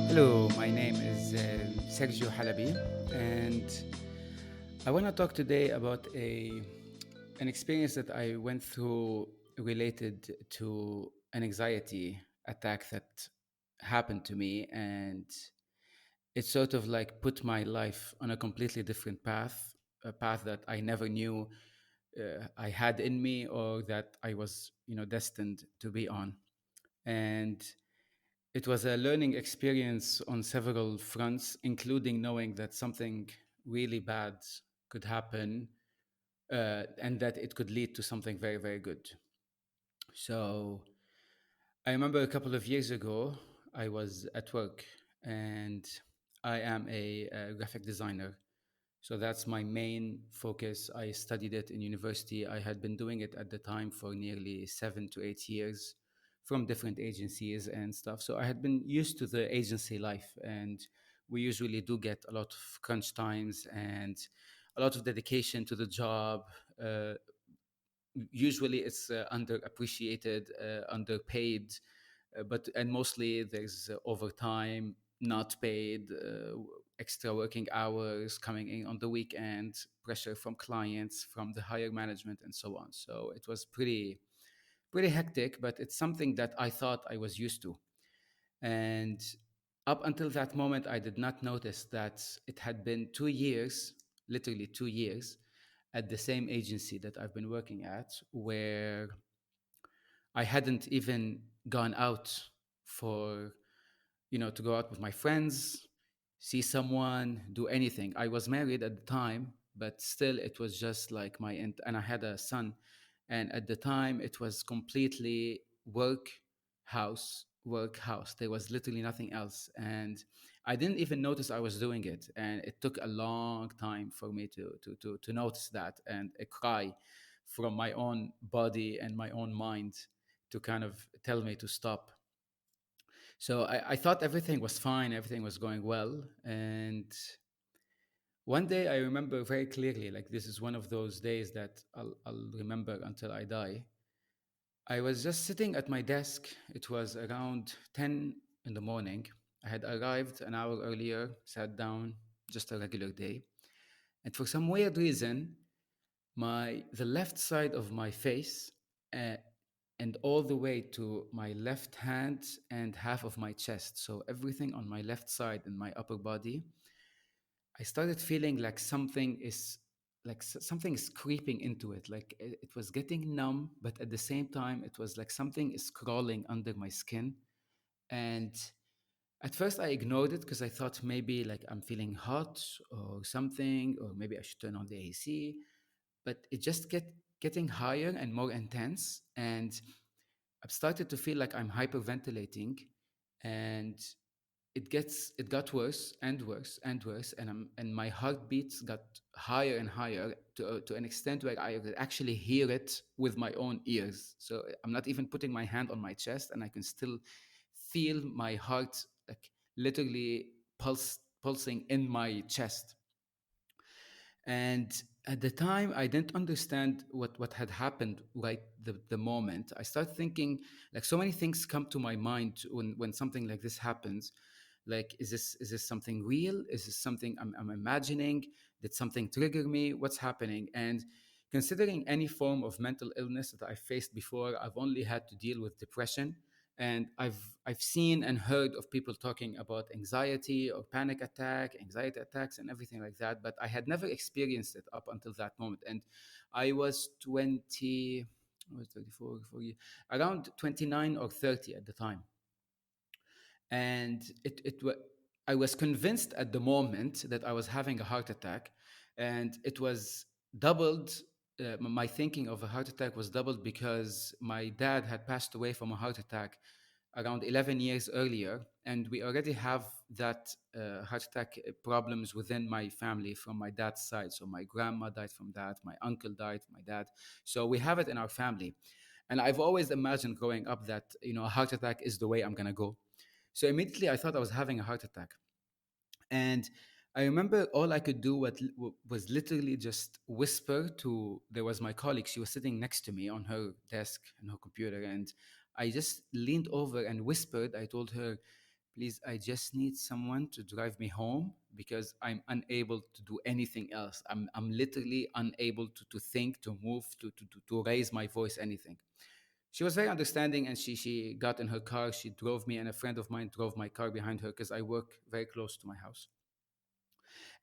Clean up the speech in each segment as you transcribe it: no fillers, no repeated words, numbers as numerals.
Hello, my name is Sergio Halaby, and I want to talk today about an experience that I went through related to an anxiety attack that happened to me, and it sort of like put my life on a completely different path, a path that I never knew I had in me or that I was, destined to be on. And it was a learning experience on several fronts, including knowing that something really bad could happen and that it could lead to something very, very good. So I remember a couple of years ago, I was at work and I am a graphic designer. So that's my main focus. I studied it in university. I had been doing it at the time for nearly 7 to 8 years from different agencies and stuff. So I had been used to the agency life, and we usually do get a lot of crunch times and a lot of dedication to the job. Uh, Usually it's underappreciated, underpaid, but and mostly there's overtime, not paid, extra working hours coming in on the weekend, pressure from clients, from the higher management, and so on. So it was pretty hectic, but it's something that I thought I was used to. And up until that moment, I did not notice that it had been 2 years, literally 2 years, at the same agency that I've been working at, where I hadn't even gone out for, to go out with my friends, see someone, do anything. I was married at the time, but still it was just like and I had a son. And at the time it was completely work, house. There was literally nothing else. And I didn't even notice I was doing it. And it took a long time for me to notice that, and a cry from my own body and my own mind to kind of tell me to stop. So I thought everything was fine, everything was going well. And one day I remember very clearly, like this is one of those days that I'll remember until I die. I was just sitting at my desk. It was around 10 in the morning. I had arrived an hour earlier, sat down, just a regular day. And for some weird reason, the left side of my face uh, and all the way to my left hand and half of my chest, so everything on my left side and my upper body, I started feeling like something is creeping into it. Like it was getting numb, but at the same time it was like something is crawling under my skin. And at first I ignored it because I thought maybe like I'm feeling hot or something, or maybe I should turn on the AC. But it just getting higher and more intense, and I've started to feel like I'm hyperventilating, and it got worse and worse and worse, and my heartbeats got higher and higher to an extent where I could actually hear it with my own ears. So I'm not even putting my hand on my chest, and I can still feel my heart like literally pulsing in my chest. And at the time I didn't understand what had happened right the moment. I start thinking, like, so many things come to my mind when something like this happens. Like, is this something real? Is this something I'm imagining? Did something trigger me? What's happening? And considering any form of mental illness that I faced before, I've only had to deal with depression. And I've seen and heard of people talking about anxiety or anxiety attacks and everything like that, but I had never experienced it up until that moment. And I was 20, I was 34, 40, around 29 or 30 at the time. And I was convinced at the moment that I was having a heart attack, and it was doubled. My thinking of a heart attack was doubled because my dad had passed away from a heart attack around 11 years earlier, and we already have that heart attack problems within my family from my dad's side. So my grandma died from that, my uncle died, my dad. So we have it in our family. And I've always imagined growing up that, a heart attack is the way I'm going to go. So immediately I thought I was having a heart attack. And I remember all I could do was literally just whisper to, there was my colleague, she was sitting next to me on her desk and her computer. And I just leaned over and whispered. I told her, please, I just need someone to drive me home because I'm unable to do anything else. I'm literally unable to think, to move, to raise my voice, anything. She was very understanding, and she got in her car. She drove me, and a friend of mine drove my car behind her because I work very close to my house.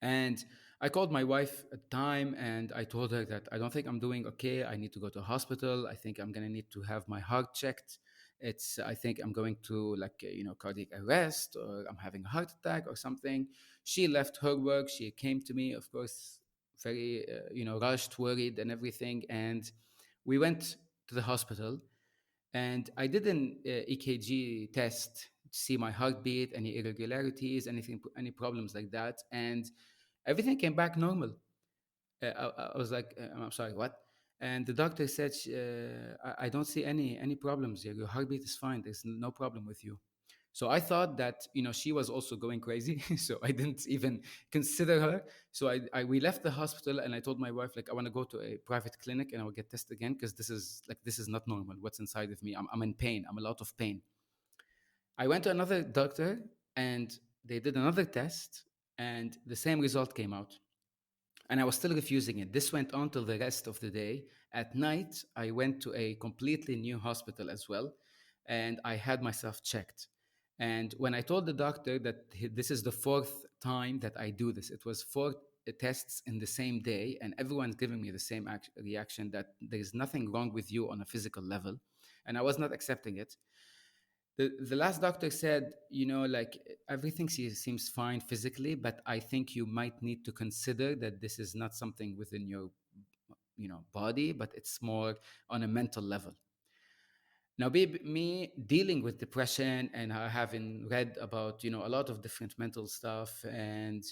And I called my wife at the time and I told her that I don't think I'm doing okay. I need to go to a hospital. I think I'm going to need to have my heart checked. I think I'm going to like, cardiac arrest, or I'm having a heart attack or something. She left her work. She came to me, of course, very, rushed, worried and everything. And we went to the hospital and I did an EKG test to see my heartbeat, any irregularities, any problems like that. And everything came back normal. I was like, I'm sorry, what? And the doctor said, I don't see any problems here. Your heartbeat is fine. There's no problem with you. So I thought that she was also going crazy. So I didn't even consider her. So we left the hospital and I told my wife, like, I want to go to a private clinic and I will get tested again because this is not normal. What's inside of me? I'm in pain. I'm a lot of pain. I went to another doctor and they did another test and the same result came out, and I was still refusing it. This went on till the rest of the day. At night, I went to a completely new hospital as well, and I had myself checked. And when I told the doctor that this is the fourth time that I do this, it was four tests in the same day, and everyone's giving me the same reaction that there is nothing wrong with you on a physical level, and I was not accepting it. The last doctor said, like, everything seems fine physically, but I think you might need to consider that this is not something within your body, but it's more on a mental level. Now, me dealing with depression and having read about a lot of different mental stuff, and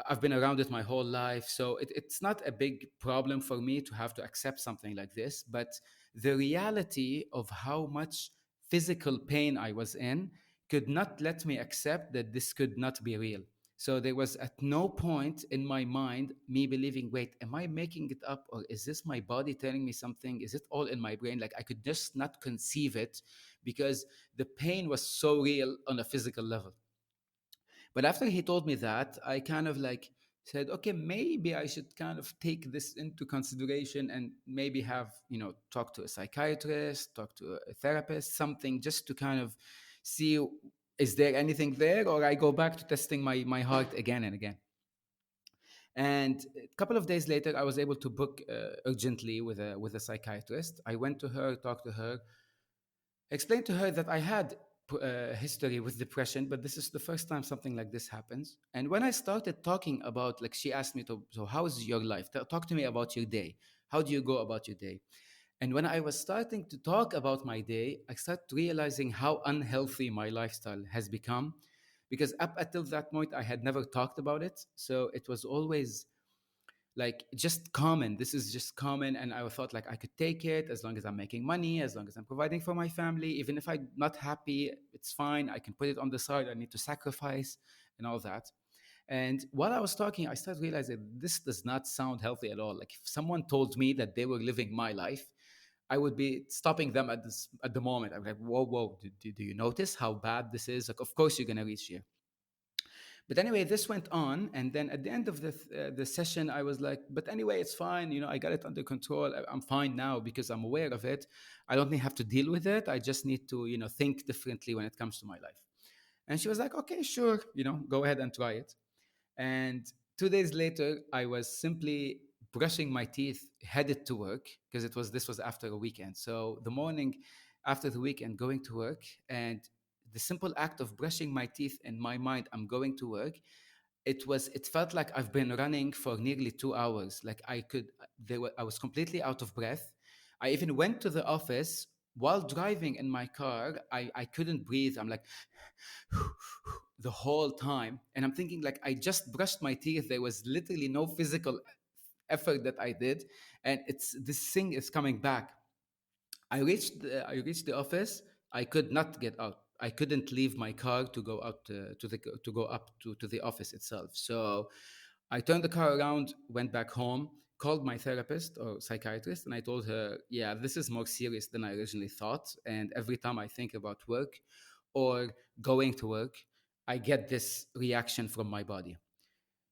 I've been around it my whole life, so it's not a big problem for me to have to accept something like this. But the reality of how much physical pain I was in could not let me accept that this could not be real. So there was at no point in my mind me believing, wait, am I making it up, or is this my body telling me something? Is it all in my brain? Like, I could just not conceive it because the pain was so real on a physical level. But after he told me that, I kind of like said, okay, maybe I should kind of take this into consideration and maybe have, talk to a psychiatrist, talk to a therapist, something, just to kind of see, is there anything there, or I go back to testing my heart again and again. And a couple of days later, I was able to book urgently with a psychiatrist. I went to her, talked to her, explained to her that I had history with depression, but this is the first time something like this happens. And when I started talking about, like, she asked me to, so how is your life? Talk to me about your day. How do you go about your day? And when I was starting to talk about my day, I started realizing how unhealthy my lifestyle has become. Because up until that point, I had never talked about it. So it was always like just common. This is just common, and I thought like I could take it as long as I'm making money, as long as I'm providing for my family. Even if I'm not happy, it's fine. I can put it on the side. I need to sacrifice and all that. And while I was talking, I started realizing this does not sound healthy at all. Like, if someone told me that they were living my life, I would be stopping them at the moment. I'm like, whoa, whoa, do you notice how bad this is? Like, of course you're gonna reach here. But anyway, this went on, and then at the end of the session, I was like, "But anyway, it's fine. I got it under control. I'm fine now because I'm aware of it. I don't have to deal with it. I just need to, think differently when it comes to my life." And she was like, "Okay, sure. Go ahead and try it." And 2 days later, I was simply brushing my teeth, headed to work because this was after a weekend. So the morning after the weekend, going to work, and the simple act of brushing my teeth in my mind, I'm going to work. It felt like I've been running for nearly 2 hours. Like, I was completely out of breath. I even went to the office while driving in my car. I couldn't breathe. I'm like the whole time, and I'm thinking, like, I just brushed my teeth. There was literally no physical effort that I did, and it's this thing is coming back. I reached the office. I could not get out. I couldn't leave my car to go out to go up to the office itself. So I turned the car around, went back home, called my therapist or psychiatrist, and I told her, "Yeah, this is more serious than I originally thought. And every time I think about work or going to work, I get this reaction from my body.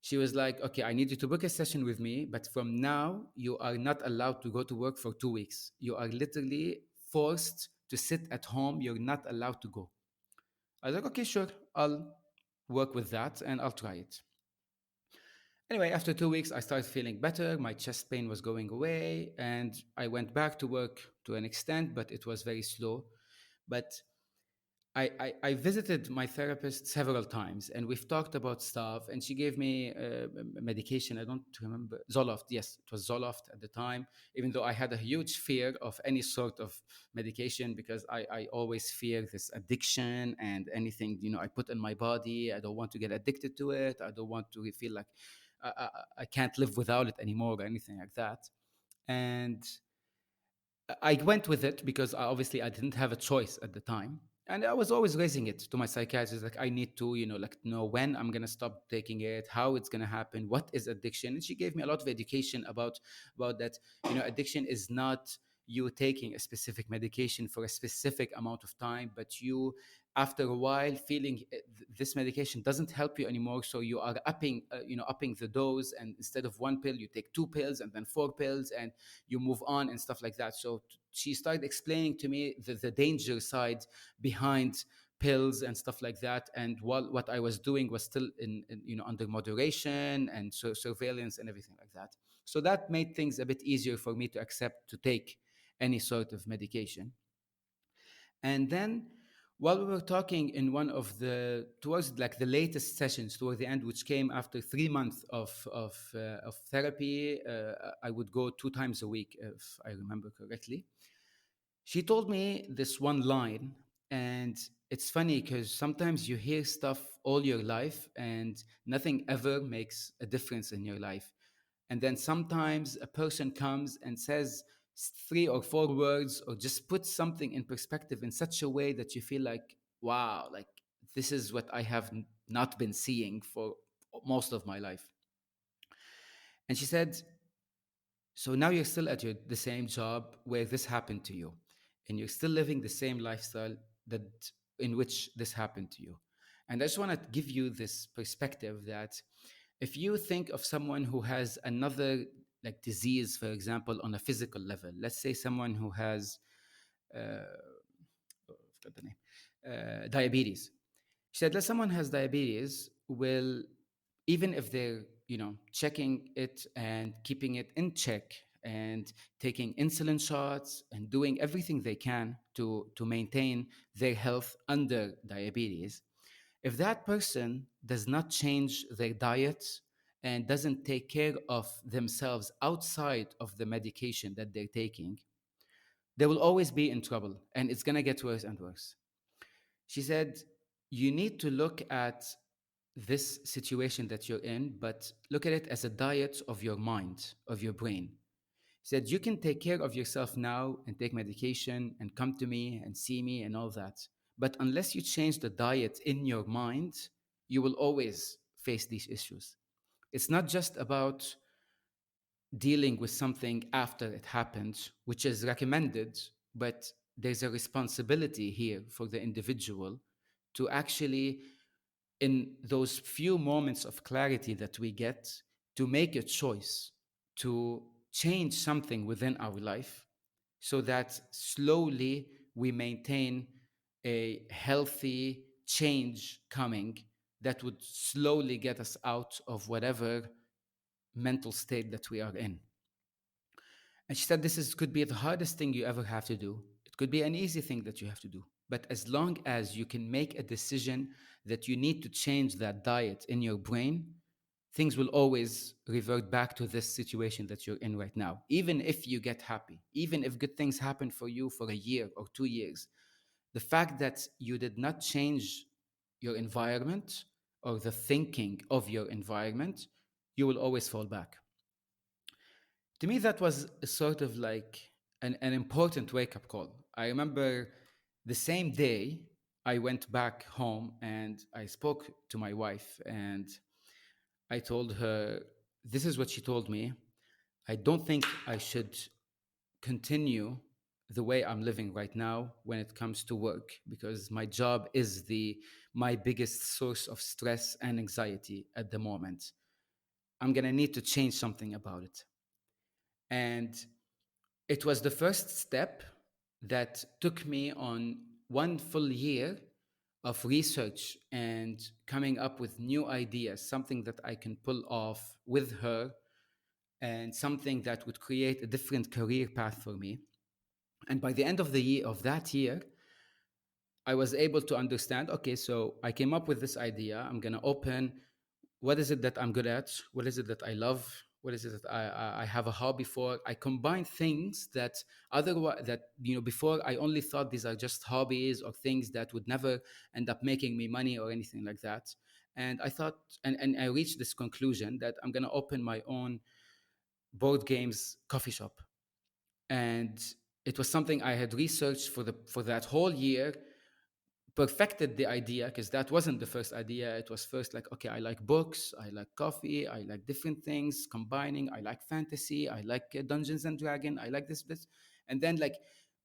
She was like, okay, I need you to book a session with me, but from now, you are not allowed to go to work for 2 weeks. You are literally forced to sit at home. You're not allowed to go. I was like, okay, sure, I'll work with that and I'll try it. Anyway, after 2 weeks, I started feeling better. My chest pain was going away, and I went back to work to an extent, but it was very slow. But I visited my therapist several times and we've talked about stuff, and she gave me medication. I don't remember. Zoloft. Yes, it was Zoloft at the time, even though I had a huge fear of any sort of medication because I always fear this addiction and anything, I put in my body. I don't want to get addicted to it. I don't want to feel like I can't live without it anymore or anything like that. And I went with it because obviously I didn't have a choice at the time. And I was always raising it to my psychiatrist, like I need to, like know when I'm gonna stop taking it, how it's gonna happen, what is addiction. And she gave me a lot of education about that. Addiction is not you taking a specific medication for a specific amount of time, but you after a while feeling this medication doesn't help you anymore, so you are upping the dose, and instead of one pill you take two pills and then four pills, and you move on and stuff like that. So she started explaining to me the danger side behind pills and stuff like that. And while what I was doing was still in under moderation and surveillance and everything like that. So that made things a bit easier for me to accept to take any sort of medication. And then while we were talking in one of the towards like the latest sessions toward the end, which came after 3 months of therapy, I would go 2 times a week if I remember correctly. She told me this one line, and it's funny because sometimes you hear stuff all your life and nothing ever makes a difference in your life. And then sometimes a person comes and says three or four words or just puts something in perspective in such a way that you feel like, wow, like this is what I have not been seeing for most of my life. And she said, so now you're still at the same job where this happened to you, and you're still living the same lifestyle that in which this happened to you. And I just want to give you this perspective that if you think of someone who has another like disease, for example, on a physical level, let's say someone who has I forgot the name, diabetes. She said, let someone has diabetes will, even if they're, checking it and keeping it in check and taking insulin shots and doing everything they can to maintain their health under diabetes, if that person does not change their diet and doesn't take care of themselves outside of the medication that they're taking, they will always be in trouble and it's going to get worse and worse. She said, you need to look at this situation that you're in, but look at it as a diet of your mind, of your brain. She said, you can take care of yourself now and take medication and come to me and see me and all that. But unless you change the diet in your mind, you will always face these issues. It's not just about dealing with something after it happened, which is recommended, but there's a responsibility here for the individual to actually, in those few moments of clarity that we get, to make a choice to change something within our life so that slowly we maintain a healthy change coming that would slowly get us out of whatever mental state that we are in. And she said, could be the hardest thing you ever have to do. It could be an easy thing that you have to do. But as long as you can make a decision that you need to change that diet in your brain, things will always revert back to this situation that you're in right now. Even if you get happy, even if good things happen for you for a year or 2 years, the fact that you did not change your environment or the thinking of your environment, you will always fall back. To me, that was a sort of like an important wake up call. I remember the same day I went back home and I spoke to my wife and I told her, this is what she told me. I don't think I should continue the way I'm living right now when it comes to work, because my job is the my biggest source of stress and anxiety at the moment. I'm going to need to change something about it. And it was the first step that took me on 1 full year of research and coming up with new ideas, something that I can pull off with her, and something that would create a different career path for me. And by the end of the year of that year, I was able to understand, okay, so I came up with this idea. I'm going to open, what is it that I'm good at? What is it that I love? What is it that I have a hobby for? I combine things that otherwise, that, before I only thought these are just hobbies or things that would never end up making me money or anything like that. And I thought, and I reached this conclusion that I'm going to open my own board games coffee shop. And it was something I had researched for that whole year, perfected the idea, because that wasn't the first idea. It was first like, okay, I like books, I like coffee, I like different things combining, I like fantasy, I like Dungeons and Dragon, I like this. And then, like,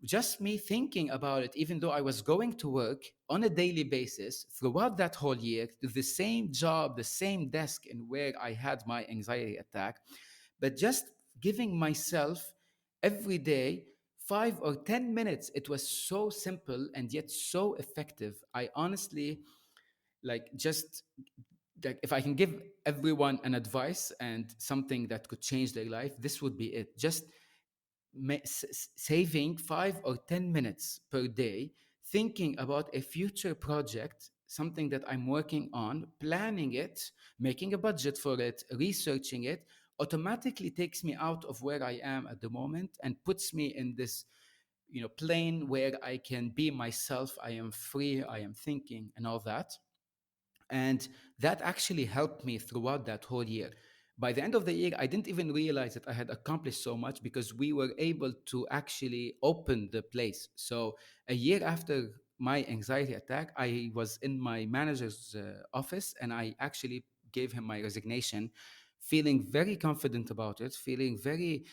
just me thinking about it, even though I was going to work on a daily basis throughout that whole year to the same job, the same desk, and where I had my anxiety attack, but just giving myself every day 5 or 10 minutes. It was so simple and yet so effective. I honestly, like, just like, if I can give everyone an advice and something that could change their life, this would be it. Just saving 5 or 10 minutes per day, thinking about a future project, something that I'm working on, planning it, making a budget for it, researching it, automatically takes me out of where I am at the moment and puts me in this, plane where I can be myself. I am free, I am thinking, and all that. And that actually helped me throughout that whole year. By the end of the year, I didn't even realize that I had accomplished so much, because we were able to actually open the place. So a year after my anxiety attack, I was in my manager's office, and I actually gave him my resignation, feeling very confident about it, feeling very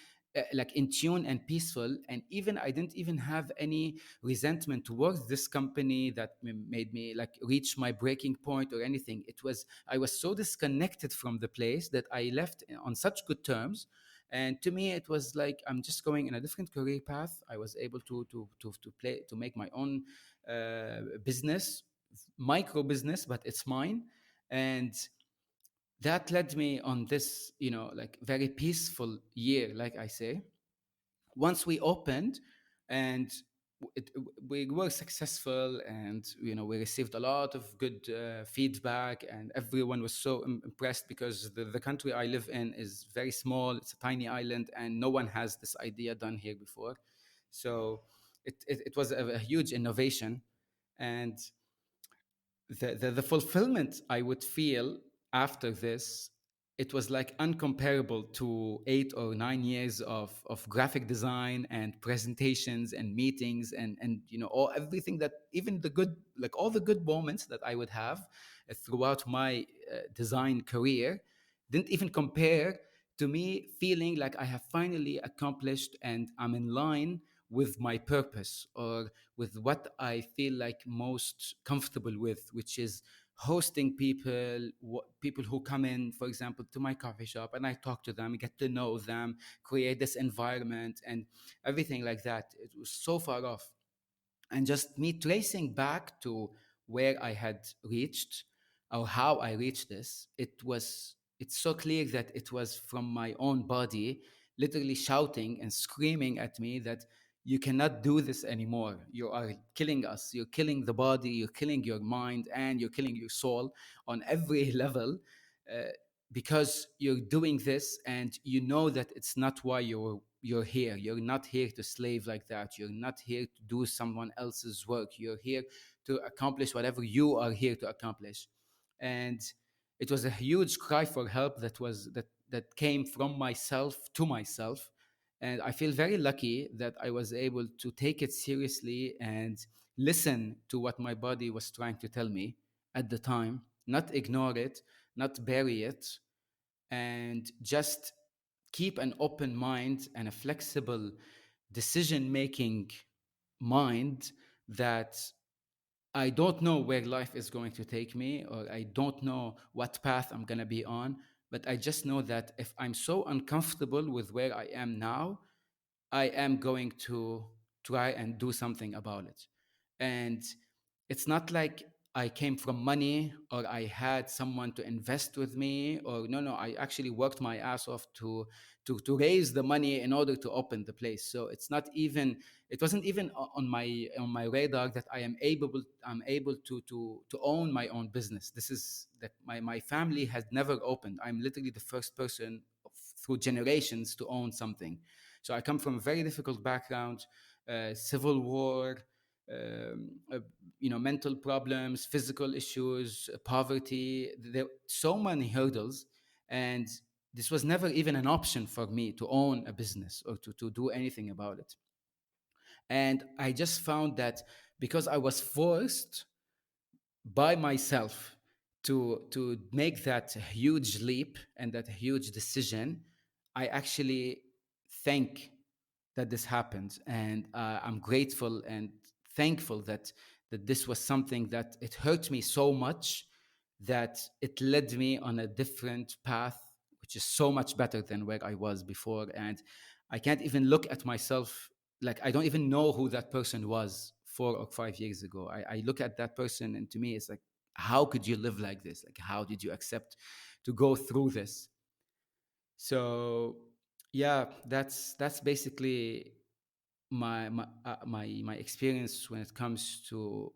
like in tune and peaceful. And even I didn't even have any resentment towards this company that made me like reach my breaking point or anything. It was, I was so disconnected from the place that I left on such good terms. And to me, it was like I'm just going in a different career path. I was able to make my own business, micro business, but it's mine. And that led me on this, like, very peaceful year, like I say. Once we opened, and we were successful, and we received a lot of good feedback, and everyone was so impressed, because the country I live in is very small. It's a tiny island, and no one has this idea done here before. So it was a huge innovation. And the fulfillment I would feel after this, it was like uncomparable to 8 or 9 years of graphic design and presentations and meetings, and all everything that, even the good, like all the good moments that I would have throughout my design career, didn't even compare to me feeling like I have finally accomplished and I'm in line with my purpose, or with what I feel like most comfortable with, which is hosting people, people who come in, for example, to my coffee shop, and I talk to them, get to know them, create this environment, and everything like that. It was so far off. And just me tracing back to where I had reached, or how I reached this, it's so clear that it was from my own body literally shouting and screaming at me that you cannot do this anymore. You are killing us. You're killing the body, you're killing your mind, and you're killing your soul on every level. Uh, because you're doing this, and you know that it's not why you're here. You're not here to slave like that. You're not here to do someone else's work. You're here to accomplish whatever you are here to accomplish. And it was a huge cry for help that came from myself to myself. And I feel very lucky that I was able to take it seriously and listen to what my body was trying to tell me at the time, not ignore it, not bury it, and just keep an open mind and a flexible decision making mind that I don't know where life is going to take me, or I don't know what path I'm going to be on. But I just know that if I'm so uncomfortable with where I am now, I am going to try and do something about it. And it's not like I came from money or I had someone to invest with me, or no, no, I actually worked my ass off to raise the money in order to open the place. So it's not even, it wasn't even on my radar that I'm able to own my own business. This is that my family has never opened. I'm literally the first person through generations to own something. So I come from a very difficult background, civil war, mental problems, physical issues, poverty. There so many hurdles, and this was never even an option for me to own a business or to do anything about it. And I just found that because I was forced by myself to make that huge leap and that huge decision, I actually thank that this happened, and I'm grateful and thankful that this was something that it hurt me so much that it led me on a different path, which is so much better than where I was before. And I can't even look at myself, like I don't even know who that person was 4 or 5 years ago. I look at that person, and to me it's like, how could you live like this? Like, how did you accept to go through this? So yeah, that's basically my experience when it comes to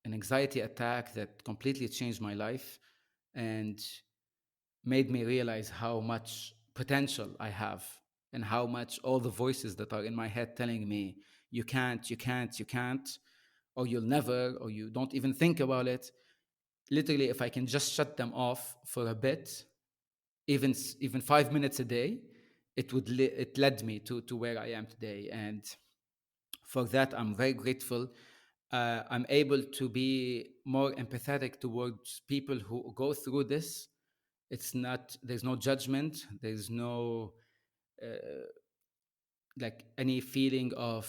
an anxiety attack that completely changed my life and made me realize how much potential I have, and how much all the voices that are in my head telling me you can't, you can't, you can't, or you'll never, or you don't even think about it. Literally, if I can just shut them off for a bit, even 5 minutes a day, it led me to where I am today. And for that, I'm very grateful. I'm able to be more empathetic towards people who go through this. It's not, there's no judgment, there's no like any feeling of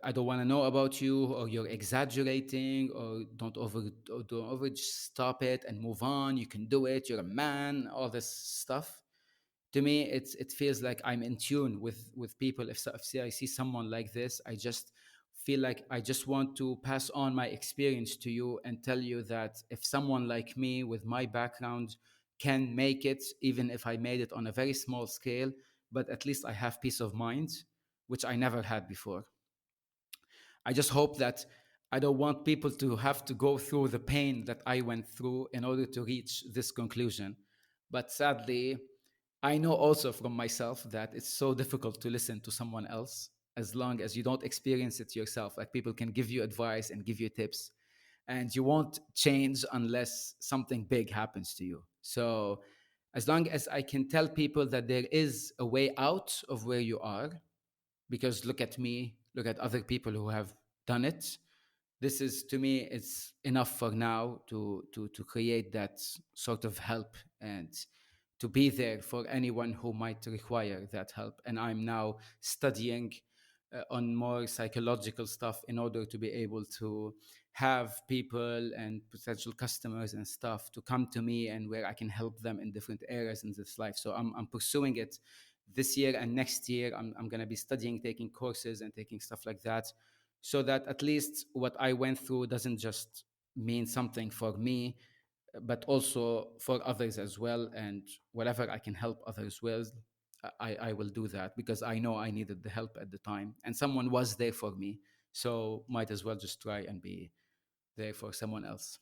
I don't want to know about you, or you're exaggerating, or don't over, just stop it and move on. You can do it. You're a man. All this stuff. To me, it feels like I'm in tune with people. If say I see someone like this, I just feel like I just want to pass on my experience to you and tell you that if someone like me with my background can make it, even if I made it on a very small scale, but at least I have peace of mind, which I never had before. I just hope that I don't want people to have to go through the pain that I went through in order to reach this conclusion. But sadly, I know also from myself that it's so difficult to listen to someone else as long as you don't experience it yourself. Like, people can give you advice and give you tips, and you won't change unless something big happens to you. So, as long as I can tell people that there is a way out of where you are, because look at me, look at other people who have done it. This is, to me, it's enough for now to create that sort of help, and to be there for anyone who might require that help. And I'm now studying on more psychological stuff in order to be able to have people and potential customers and stuff to come to me, and where I can help them in different areas in this life. So I'm pursuing it this year and next year. I'm going to be studying, taking courses and taking stuff like that, so that at least what I went through doesn't just mean something for me, but also for others as well. And whatever I can help others with, I will do that, because I know I needed the help at the time and someone was there for me. So might as well just try and be there for someone else,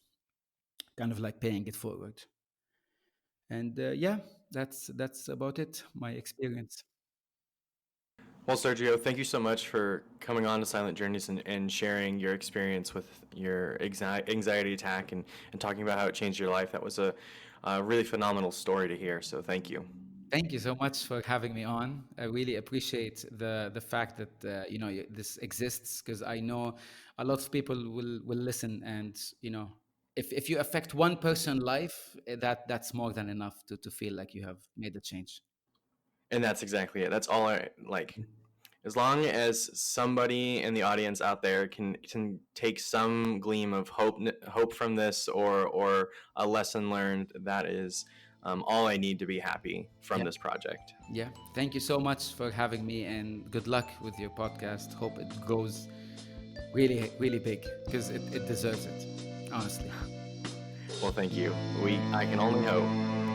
kind of like paying it forward. And yeah, that's about it, my experience. Well, Sergio, thank you so much for coming on to Silent Journeys and sharing your experience with your anxiety attack and talking about how it changed your life. That was a really phenomenal story to hear. So thank you. Thank you so much for having me on. I really appreciate the fact that this exists, because I know a lot of people will listen, and if you affect one person life, that's more than enough to feel like you have made a change. And that's exactly it. That's all I like. as long as somebody in the audience out there can take some gleam of hope from this, or a lesson learned, that is all I need to be happy from Yeah. this project. Yeah. Thank you so much for having me, and good luck with your podcast. Hope it goes really, really big, because it deserves it, honestly. Well, thank you. I can only hope.